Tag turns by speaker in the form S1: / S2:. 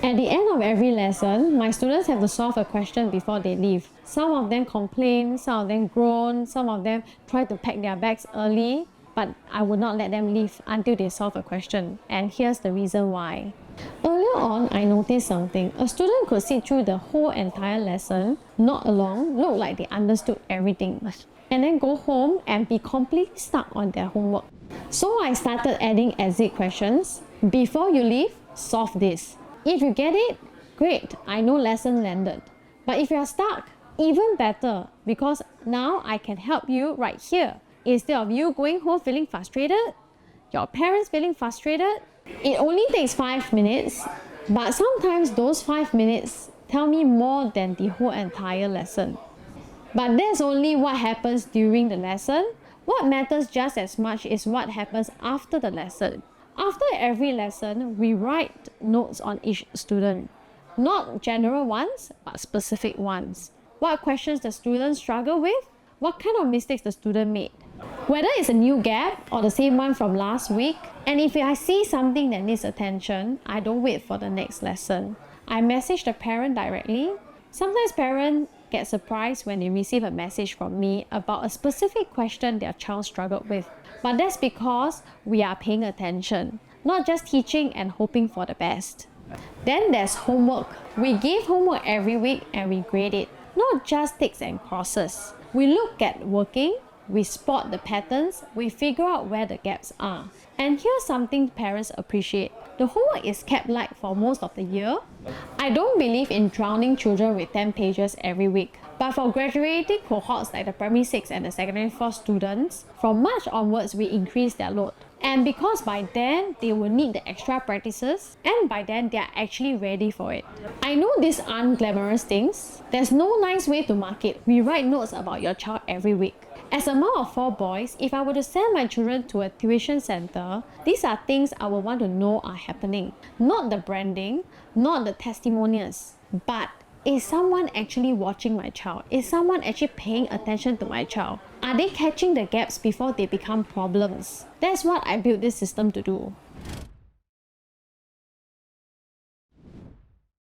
S1: At the end of every lesson, my students have to solve a question before they leave. Some of them complain, some of them groan, some of them try to pack their bags early, but I would not let them leave until they solve a question. And here's the reason why. Earlier on, I noticed something. A student could sit through the whole entire lesson, nod along, look like they understood everything, and then go home and be completely stuck on their homework. So I started adding exit questions. Before you leave, solve this. If you get it, great, I know lesson landed. But if you are stuck, even better, because now I can help you right here. Instead of you going home feeling frustrated, your parents feeling frustrated, it only takes 5 minutes, but sometimes those 5 minutes tell me more than the whole entire lesson. But that's only what happens during the lesson. What matters just as much is what happens after the lesson. After every lesson, we write notes on each student. Not general ones, but specific ones. What questions the student struggle with? What kind of mistakes the student made? Whether it's a new gap or the same one from last week. And if I see something that needs attention, I don't wait for the next lesson. I message the parent directly. Sometimes parents get surprised when they receive a message from me about a specific question their child struggled with. But that's because we are paying attention, not just teaching and hoping for the best. Then there's homework. We give homework every week and we grade it, not just ticks and crosses. We look at working, we spot the patterns, we figure out where the gaps are. And here's something parents appreciate. The homework is kept light for most of the year. I don't believe in drowning children with 10 pages every week. But for graduating cohorts like the primary 6 and the secondary 4 students, from March onwards we increase their load. And because by then they will need the extra practices, and by then they are actually ready for it. I know these aren't glamorous things. There's no nice way to mark it. We write notes about your child every week. As a mom of 4 boys, if I were to send my children to a tuition center, these are things I would want to know are happening. Not the branding, not the testimonials, but is someone actually watching my child? Is someone actually paying attention to my child? Are they catching the gaps before they become problems? That's what I built this system to do.